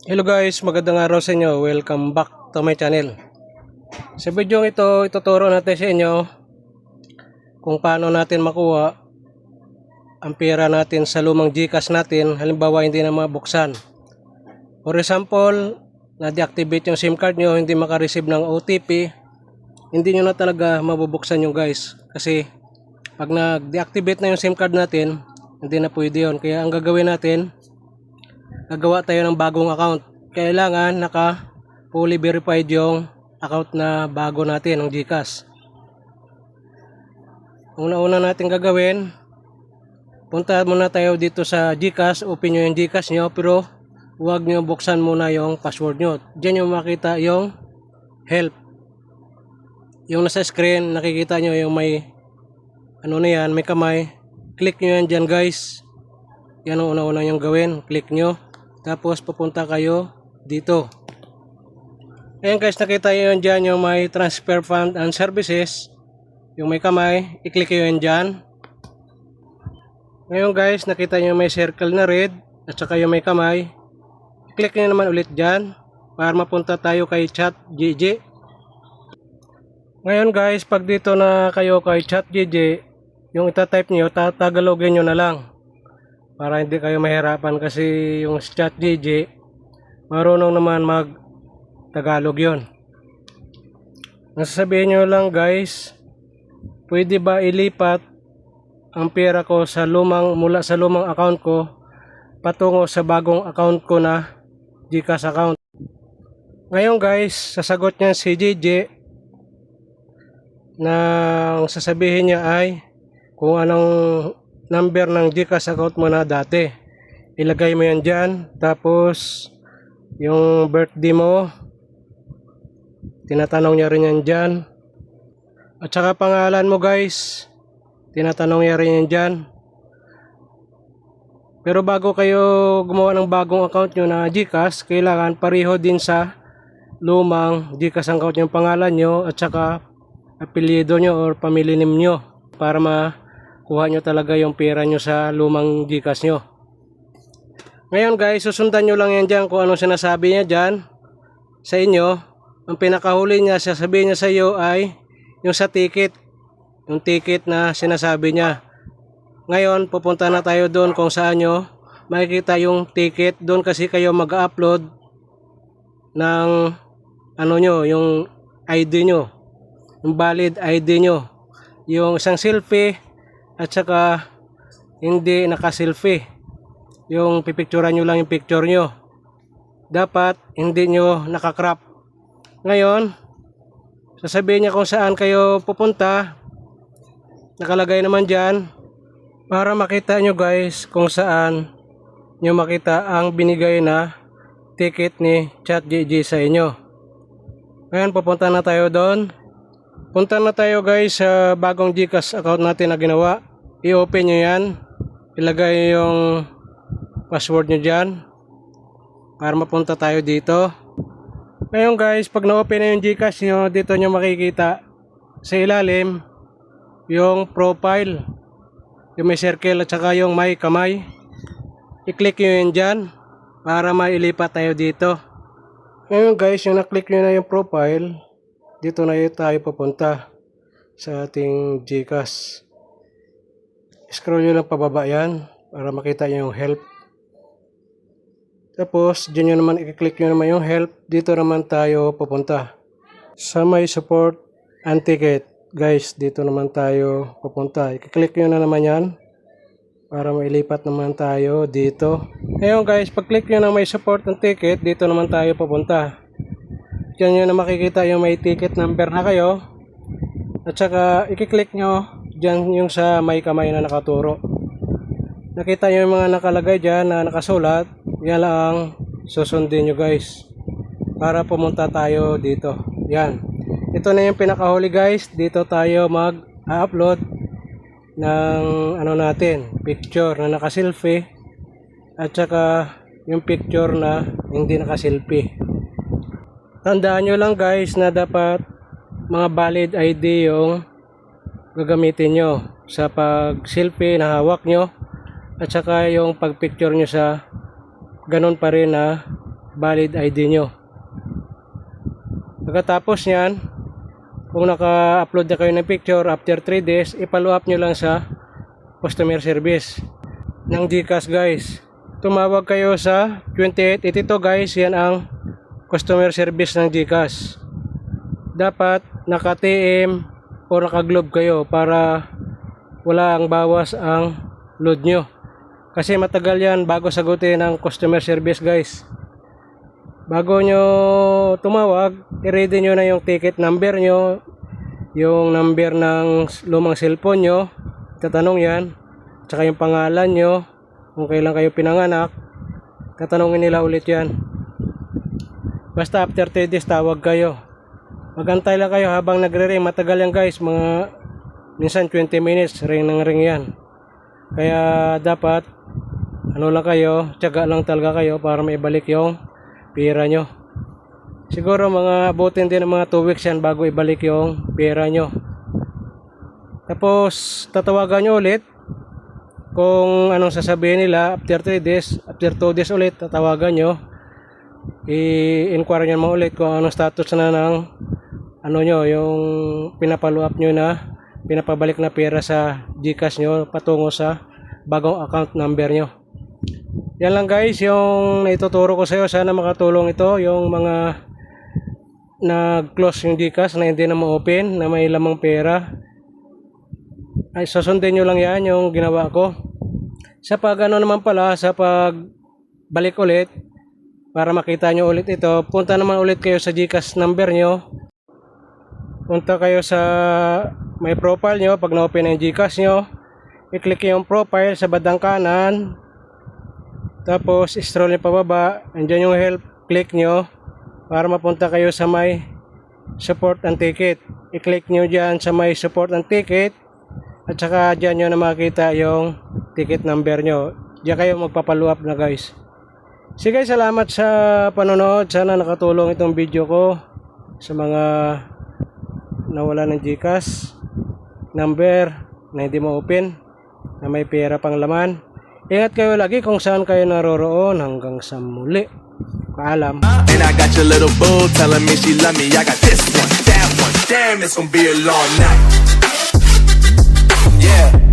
Hello guys, magandang araw sa inyo. Welcome back to my channel. Sa video ito, ituturo natin sa inyo kung paano natin makuha ang pera natin sa lumang GCash natin. Halimbawa, hindi na mabuksan. For example, na-deactivate yung SIM card nyo, hindi makareceive ng OTP, hindi nyo na talaga mabubuksan yung guys. Kasi pag nag-deactivate na yung SIM card natin, hindi na pwede yun. Kaya ang gagawin natin, gagawa tayo ng bagong account. Kailangan naka fully verified yung account na bago natin ng GCash. Una-una natin gagawin, punta muna tayo dito sa GCash, open nyo yung GCash nyo, pero huwag nyo buksan muna yung password nyo. Diyan nyo makita yung help. Yung nasa screen, nakikita nyo yung may ano na yan, may kamay. Click nyo yan dyan guys. Yan ang una-una yung gawin, click nyo. Tapos pupunta kayo dito. Ayan guys, nakita nyo yan dyan yung may transfer fund and services. Yung may kamay, i-click nyo yan dyan. Ngayon guys, nakita nyo may circle na red at saka yung may kamay. I-click nyo naman ulit dyan para mapunta tayo kay ChatGG. Ngayon guys, pag dito na kayo kay ChatGG, yung itatype nyo, tagalogin nyo na lang. Para hindi kayo mahirapan kasi yung ChatGG, marunong naman mag-Tagalog yun. Nasasabihin nyo lang guys, pwede ba ilipat ang pera ko sa mula sa lumang account ko patungo sa bagong account ko na GCash account. Ngayon guys, sasagot niya si JJ na sasabihin niya ay kung anong number ng GCash account mo na dati. Ilagay mo yan dyan, tapos yung birthday mo, tinatanong niya rin yan dyan. At saka pangalan mo guys, tinatanong niya rin yan dyan. Pero bago kayo gumawa ng bagong account nyo na GCash, kailangan pareho din sa lumang GCash account yung pangalan nyo at saka apelyido nyo or family name nyo para makuha nyo talaga yung pera nyo sa lumang GCash nyo. Ngayon guys, susundan nyo lang yan dyan kung anong sinasabi niya dyan sa inyo. Ang pinakahuli niya, sasabihin niya sa iyo ay yung sa ticket. Yung ticket na sinasabi niya. Ngayon, pupunta na tayo doon kung saan nyo makikita yung ticket. Doon kasi kayo mag-upload ng ano nyo, yung ID nyo. Yung valid ID nyo. Yung isang selfie at saka hindi naka-selfie. Yung pipicturean nyo lang yung picture nyo. Dapat hindi nyo nakakrop. Ngayon, sasabihin niya kung saan kayo pupunta. Nakalagay naman dyan para makita nyo guys kung saan nyo makita ang binigay na ticket ni ChatGG sa inyo. Ngayon, pupunta na tayo doon. Punta na tayo guys sa bagong GCash account natin na ginawa. I-open nyo yan. Ilagay yung password nyo dyan para mapunta tayo dito. Ngayon guys, pag na-open na yung GCash nyo, dito nyo makikita sa ilalim yung profile, yung may circle at saka yung may kamay. I-click nyo yun dyan para mailipat tayo dito. Ngayon guys, yung na-click nyo na yung profile, dito na tayo papunta sa ating GCash. Scroll nyo lang pababa yan para makita nyo yung help. Tapos, dyan nyo naman, i-click nyo naman yung help. Dito naman tayo pupunta. Sa may support and ticket. Guys, dito naman tayo pupunta. I-click nyo na naman yan. Para mailipat naman tayo dito. Ngayon guys, pag-click nyo na may support and ticket, dito naman tayo pupunta. Dyan nyo na makikita yung may ticket number na kayo. At saka, i-click nyo dyan yung sa may kamay na nakaturo. Nakita nyo yung mga nakalagay dyan na nakasulat. Yan lang susundin nyo guys para pumunta tayo dito. Yan, ito na yung pinakahuli guys. Dito tayo mag-upload ng ano natin, picture na naka-selfie at saka yung picture na hindi naka-selfie. Tandaan nyo lang guys na dapat mga valid ID yung gagamitin nyo sa pag-selfie na hawak nyo at saka yung pag-picture nyo sa ganun pa rin na valid ID nyo. Pagkatapos nyan, kung naka-upload na kayo ng picture, after 3 days, i-follow up nyo lang sa customer service ng GCash guys. Tumawag kayo sa 2882 guys, yan ang customer service ng GCash. Dapat naka-TM o naka-globe kayo para wala ang bawas ang load nyo. Kasi matagal yan bago sagutin ang customer service guys. Bago nyo tumawag, i-ready nyo na yung ticket number nyo, yung number ng lumang cellphone nyo, tatanong yan, tsaka yung pangalan nyo, kung kailan kayo pinanganak, tatanungin nila ulit yan. Basta after 3 days tawag kayo. Magantay lang kayo habang nagre-ring, matagal yan guys, mga minsan 20 minutes, ring ng ring yan. Kaya dapat, ano lang kayo, tiyaga lang talaga kayo para maibalik yung pera nyo. Siguro mga abutin din ng mga 2 weeks yan bago ibalik yung pera nyo. Tapos tatawagan nyo ulit kung anong sasabihin nila after 3 days, after 2 days ulit tatawagan nyo. I-inquire nyo ulit kung anong status na ng ano nyo, yung pinapollow up nyo na pinapabalik na pera sa GCash nyo patungo sa bagong account number nyo. Yan lang guys yung naituturo ko sa iyo. Sana makatulong ito yung mga nag-close yung GCash na hindi na ma-open, na may lamang pera. Ay susundin nyo lang yan yung ginawa ko. Sa pag ano naman pala, sa pag balik ulit, para makita nyo ulit ito, punta naman ulit kayo sa GCash number nyo. Punta kayo sa may profile nyo. Pag na-open na yung GCash nyo, i-click yung profile sa bandang kanan. Tapos scroll nyo pababa, andyan yung help, click nyo para mapunta kayo sa may support and ticket. I-click nyo dyan sa may support and ticket at saka dyan nyo na makita yung ticket number nyo. Diyan kayo magpapollow up na guys. Sige, salamat sa panonood. Sana nakatulong itong video ko sa mga nawala ng GCash number na hindi mo open, na may pera pang laman. Ingat kayo lagi kung saan kayo naroroon. Hanggang sa muli. Paalam. And I got your little boo telling me she love me. I got this one, that one. Damn, it's gonna be a long night. Yeah.